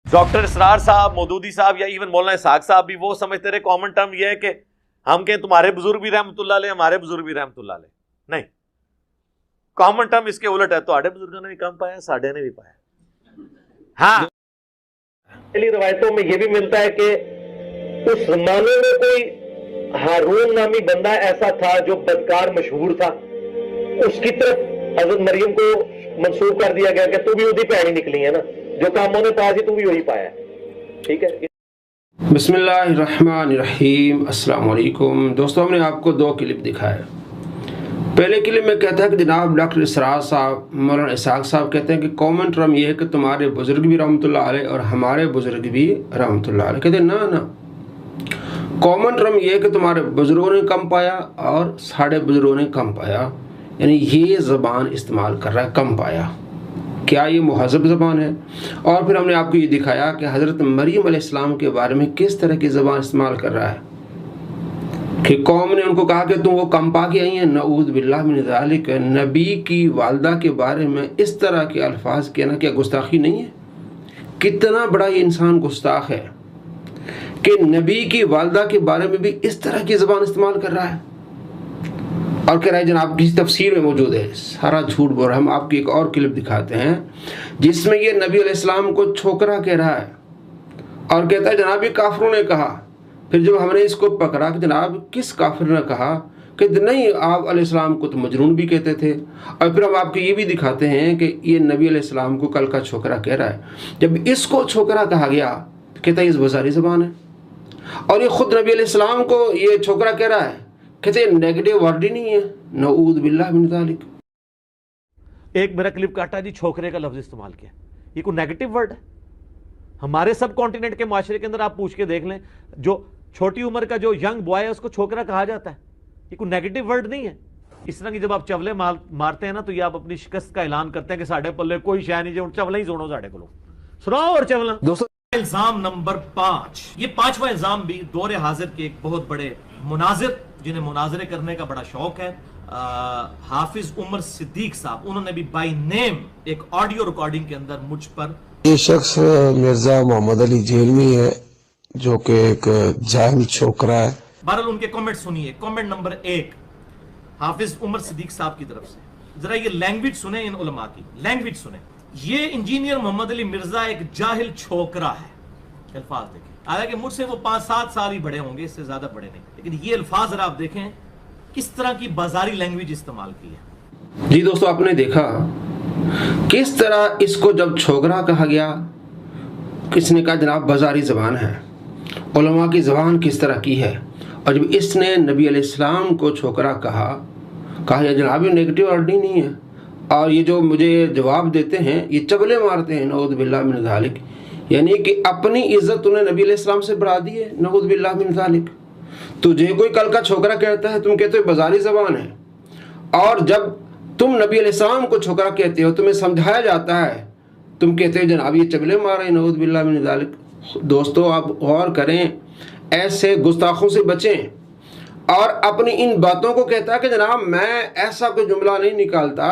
Doctor इसरार साहब, मौदूदी साहब या इवन मौलाना इसहाक साहब भी वो समझते रहे कॉमन टर्म ये है कि हम कहें तुम्हारे बुजुर्ग भी रहमतुल्लाह अलैह, हमारे बुजुर्ग भी रहमतुल्लाह अलैह। नहीं, कॉमन टर्म इसके उलट है, तुम्हारे बुजुर्गों ने भी कम पाया, साढ़े ने भी पाया। हाँ, रवायतों में यह भी मिलता है कि उस जमाने में कोई हारून नामी बंदा ऐसा था जो बदकार मशहूर था, उसकी तरफ हजरत मरियम को मंसूब कर दिया गया कि तू भी उदी पैड़ी निकली है ना, जो काम उन्होंने पाया तू भी वही पाया। ठीक है। बिस्मिल्लाहिर्रहमानिर्रहीम। अस्सलाम वालेकुम दोस्तों, हमने आपको दो क्लिप दिखाए। पहले क्लिप में कहता है कि जनाब डॉक्टर इसरार साहब, मौलाना इसहाक साहब कहते हैं कि कॉमन टर्म ये है कि तुम्हारे बुजुर्ग भी रहमतुल्लाह अलैह और हमारे बुजुर्ग भी रहमतुल्लाह अलैह। कहते हैं ना, कॉमन टर्म ये है कि तुम्हारे बुजुर्गों ने कम पाया और साढ़े बुजुर्गों ने कम पाया, यानी ये ज़बान इस्तेमाल कर रहा है कम पाया। क्या ये मुहज़्ज़ब ज़बान है? और फिर हमने आपको ये दिखाया कि हज़रत मरियम अलैहिस्सलाम के बारे में किस तरह की ज़बान इस्तेमाल कर रहा है कि कौम ने उनको कहा कि तुम वो कम पा के आई हैं। नऊज़ बिल्लाह मिन ज़ालिक। नबी की वालदा के बारे में इस तरह के अल्फाज कहना क्या गुस्ताखी नहीं है? कितना बड़ा ये इंसान गुस्ताख है कि नबी की वालदा के बारे में भी इस तरह की ज़बान इस्तेमाल कर रहा है और कह रहा है जनाब किसी तफसीर में मौजूद है। सारा झूठ बोल रहा है। हम आपकी एक और क्लिप दिखाते हैं जिसमें ये नबी अलैहिस्सलाम को छोकरा कह रहा है और कहता है जनाब ये काफिरों ने कहा। फिर जब हमने इसको पकड़ा कि जनाब किस काफिर ने कहा, कि नहीं आप अलैहिस्सलाम को तो मजनून भी कहते थे। और फिर हम आपको ये भी दिखाते हैं कि ये नबी अलैहिस्सलाम को कल का छोकरा कह रहा है। जब इसको छोकरा कहा गया तो कहता है इस बाजारी ज़बान है, और ये खुद नबी अलैहिस्सलाम को ये छोकरा कह रहा है। कहते हैं नेगेटिव वर्ड ही नहीं है। नऊज़ बिल्लाह मिन ज़ालिक। एक मेरा क्लिप काटा जी, छोकरे का लफ्ज इस्तेमाल किया, ये कोई नेगेटिव वर्ड है? हमारे सब कॉन्टिनेंट के माशरे के अंदर आप पूछ के देख लें, जो छोटी उम्र का जो यंग बॉय है उसको छोकरा कहा जाता है। ये कोई नेगेटिव वर्ड नहीं है। इस तरह की जब आप चवले मारते हैं ना, तो ये आप अपनी शिकस्त का ऐलान करते हैं कि साढ़े पल्ले कोई शय नहीं, जो चवले ही सुनो साढ़े को सुनाओ और चवला। दोस्तों, इल्जाम नंबर 5, ये 5वां इल्जाम भी दौरे हाजिर के एक बहुत बड़े मुनाजिर, जिन्हें मुनाजरे करने का बड़ा शौक है, हाफिज उमर सिद्दीक साहब, उन्होंने भी बाय नेम एक ऑडियो रिकॉर्डिंग के अंदर मुझ पर, ये शख्स मिर्जा मोहम्मद अली जेलमी है जो कि एक जाहिल छोकरा है। बहरहाल उनके कमेंट सुनिए। कमेंट नंबर 1 हाफिज उमर सिद्दीक साहब की तरफ से, जरा ये लैंग्वेज सुने, इन उलमा की लैंग्वेज सुने। ये इंजीनियर मोहम्मद अली मिर्जा एक जाहिल छोकरा है। अल्फाज देखें, हालांकि मुझसे वो 5-7 साल ही बड़े होंगे, इससे ज्यादा बड़े नहीं, लेकिन ये अल्फाज जरा आप देखें किस तरह की बाजारी लैंग्वेज इस्तेमाल की है। जी दोस्तों, आपने देखा किस तरह इसको जब छोकरा कहा गया, किसने कहा जनाब बाजारी ज़बान है। उलमा की ज़बान किस तरह की है। और जब इसने नबी अलैहिस्सलाम को छोकरा कहा या जनाब ये नेगेटिव वर्ड ही नहीं है, और ये जो मुझे जवाब देते हैं ये चबले मारते हैं, नऊज़ बिल्लाह मिन ज़ालिक, यानी कि अपनी इज्जत उन्हें नबी अलैहिस्सलाम से बढ़ा दी है। नऊज़ बिल्लाह मिन ज़ालिक। तुझे कोई कल का छोकरा कहता है, तुम कहते हो बाजारी ज़बान है, और जब तुम नबी अलैहिस्सलाम को छोकरा कहते हो, तुम्हें समझाया जाता है, तुम कहते हो जनाब ये चबले मार रहे हैं, नऊज़ बिल्लाह मिन ज़ालिक। दोस्तों, आप गौर करें, ऐसे गुस्ताखों से बचें। और अपनी इन बातों को कहता है कि जनाब मैं ऐसा कोई जुमला नहीं निकालता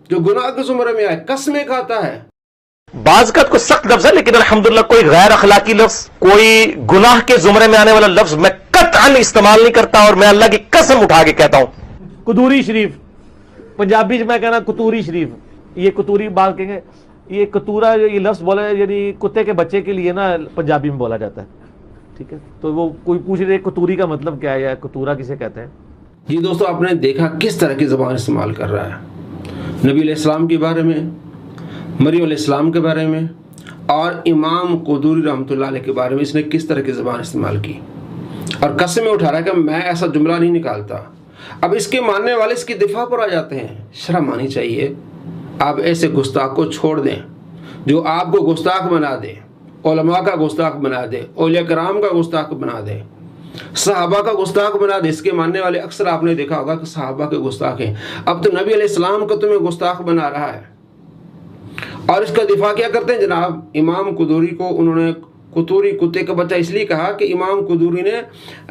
जो गुनाह के ज़ुमरे में आए, कसमें खाता है। बाज़ को सख्त लफ्ज़ है, लेकिन अल्हम्दुलिल्लाह कोई गैर अखलाकी लफ्ज़, कोई गुनाह के जुमरे में आने वाला लफ्ज़ मैं कतअन इस्तेमाल नहीं करता, और मैं अल्लाह की कसम उठा के कहता हूं। कुतूरी शरीफ, पंजाबी में कहना कुतूरी शरीफ, ये कुतूरी बात कहेंगे, ये कतूरा, ये लफ्ज़ बोला यानी कुत्ते के बच्चे के लिए ना पंजाबी में बोला जाता है। ठीक है, तो वो कोई पूछ रहे कतूरी का मतलब क्या है या कतूरा किसे कहते हैं। जी दोस्तों, आपने देखा किस तरह की ज़बान इस्तेमाल कर रहा है नबी अलैहिस्सलाम के बारे में, मरियम अलैहिस्सलाम के बारे में, और इमाम कुदूरी रहमतुल्लाह अलैह के बारे में इसने किस तरह की ज़बान इस्तेमाल की, और कसमें उठा रहा है कि मैं ऐसा जुमला नहीं निकालता। अब इसके मानने वाले इसकी दिफा पर आ जाते हैं। शर्म आनी चाहिए। आप ऐसे गुस्ताख को छोड़ दें जो आपको गुस्ताख बना दे, उलमा का गुस्ताख बना दे, औलिया कराम का गुस्ताख बना दे, सहाबा का गुस्ताख बना दे। इसके मानने वाले अक्सर आपने देखा होगा कि सहाबा के गुस्ताख हैं। अब तो नबी अलैहिस्सलाम को तुम्हें गुस्ताख बना रहा है, और इसका दिफा क्या करते हैं जनाब। इमाम कुदूरी को उन्होंने कुतूरी, कुत्ते का बच्चा, इसलिए कहा कि इमाम कुदूरी ने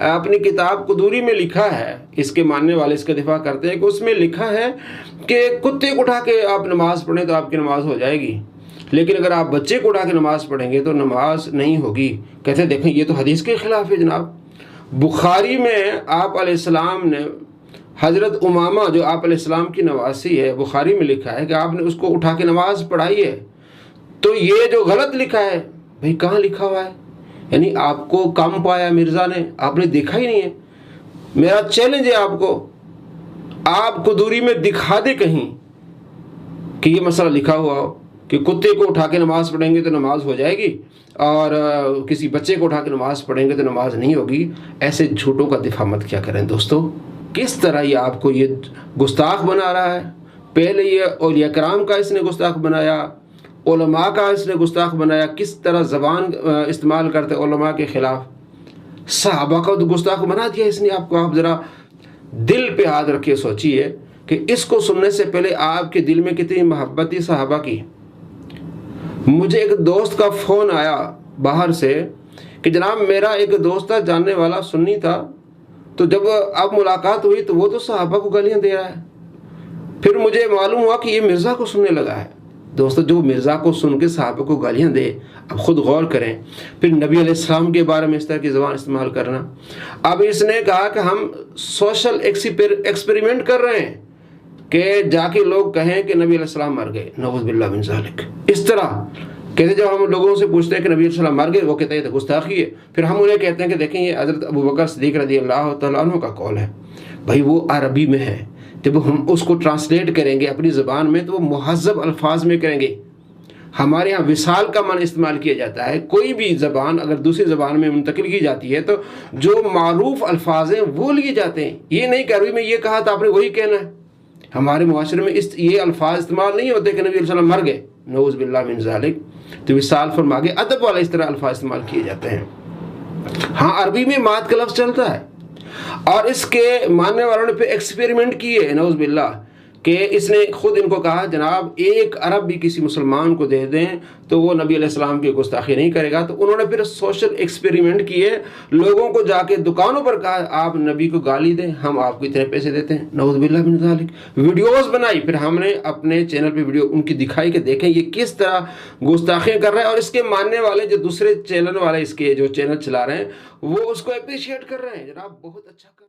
अपनी किताब कुदूरी में लिखा है, इसके मानने वाले इसका दिफा करते हैं कि उसमें लिखा है कि कुत्ते को उठा के आप नमाज पढ़ें तो आपकी नमाज हो जाएगी। لیکن اگر آپ بچے کو اٹھا کے نماز پڑھیں گے تو نماز نہیں ہوگی۔ کہتے ہیں دیکھیں یہ تو حدیث کے خلاف ہے جناب۔ بخاری میں آپ علیہ السلام نے حضرت امامہ جو آپ علیہ السلام کی نواسی ہے، بخاری میں لکھا ہے کہ آپ نے اس کو اٹھا کے نماز پڑھائی ہے۔ تو یہ جو غلط لکھا ہے بھئی کہاں لکھا ہوا ہے؟ یعنی آپ کو کم پایا مرزا نے، آپ نے دیکھا ہی نہیں ہے۔ میرا چیلنج ہے آپ کو دوری میں دکھا دے کہیں کہ یہ مسئلہ لکھا ہوا ہو کہ کتے کو اٹھا کے نماز پڑھیں گے تو نماز ہو جائے گی اور کسی بچے کو اٹھا کے نماز پڑھیں گے تو نماز نہیں ہوگی۔ ایسے جھوٹوں کا دفاع مت کیا کریں دوستو۔ کس طرح یہ آپ کو یہ گستاخ بنا رہا ہے۔ پہلے یہ اولیاء کرام کا اس نے گستاخ بنایا، علماء کا اس نے گستاخ بنایا، کس طرح زبان استعمال کرتے علماء کے خلاف، صحابہ کا گستاخ بنا دیا اس نے آپ کو۔ آپ ذرا دل پہ ہاتھ رکھے سوچئے کہ اس کو سننے سے پہلے آپ کے دل میں کتنی محبت تھی صحابہ کی۔ مجھے ایک دوست کا فون آیا باہر سے کہ جناب میرا ایک دوست تھا جاننے والا سنی تھا، تو جب اب ملاقات ہوئی تو وہ تو صحابہ کو گالیاں دے رہا ہے۔ پھر مجھے معلوم ہوا کہ یہ مرزا کو سننے لگا ہے۔ دوستو جو مرزا کو سن کے صحابہ کو گالیاں دے، اب خود غور کریں۔ پھر نبی علیہ السلام کے بارے میں اس طرح کی زبان استعمال کرنا۔ اب اس نے کہا کہ ہم سوشل ایکسپیریمنٹ کر رہے ہیں کہ جا کے لوگ کہیں کہ نبی علیہ السلام مر گئے، نعوذ باللہ من ذالک۔ اس طرح کہتے جب ہم لوگوں سے پوچھتے ہیں کہ نبی علیہ السلام مر گئے، وہ کہتے ہیں یہ تو گستاخی ہے۔ پھر ہم انہیں کہتے ہیں کہ دیکھیں یہ حضرت ابوبکر صدیق رضی اللہ تعالیٰ عنہ کا قول ہے، بھائی وہ عربی میں ہے، جب ہم اس کو ٹرانسلیٹ کریں گے اپنی زبان میں تو وہ مہذب الفاظ میں کریں گے۔ ہمارے ہاں وصال کا معنی استعمال کیا جاتا ہے۔ کوئی بھی زبان اگر دوسری زبان میں منتقل کی جاتی ہے تو جو معروف الفاظ ہیں وہ لیے جاتے ہیں۔ یہ نہیں کہ عربی میں یہ کہا تو آپ نے وہی کہنا ہے۔ ہمارے معاشرے میں یہ الفاظ استعمال نہیں ہوتے کہ نبی علیہ السلام مر گئے، نعوذ باللہ من ذالک۔ تو وصال فرما کے ادب والا اس طرح الفاظ استعمال کیے جاتے ہیں۔ ہاں عربی میں مات کا لفظ چلتا ہے، اور اس کے ماننے والوں نے پھر ایکسپیریمنٹ کیے، نعوذ باللہ، کہ اس نے خود ان کو کہا جناب ایک عرب بھی کسی مسلمان کو دے دیں تو وہ نبی علیہ السلام کی گستاخی نہیں کرے گا۔ تو انہوں نے پھر سوشل ایکسپیریمنٹ کیے، لوگوں کو جا کے دکانوں پر کہا آپ نبی کو گالی دیں، ہم آپ کو اتنے پیسے دیتے ہیں، نعوذ باللہ من ذالک۔ ویڈیوز بنائی، پھر ہم نے اپنے چینل پہ ویڈیو ان کی دکھائی کہ دیکھیں یہ کس طرح گستاخیاں کر رہے ہیں، اور اس کے ماننے والے جو دوسرے چینل والے اس کے جو چینل چلا رہے ہیں وہ اس کو اپریشیٹ کر رہے ہیں۔ جناب بہت اچھا کر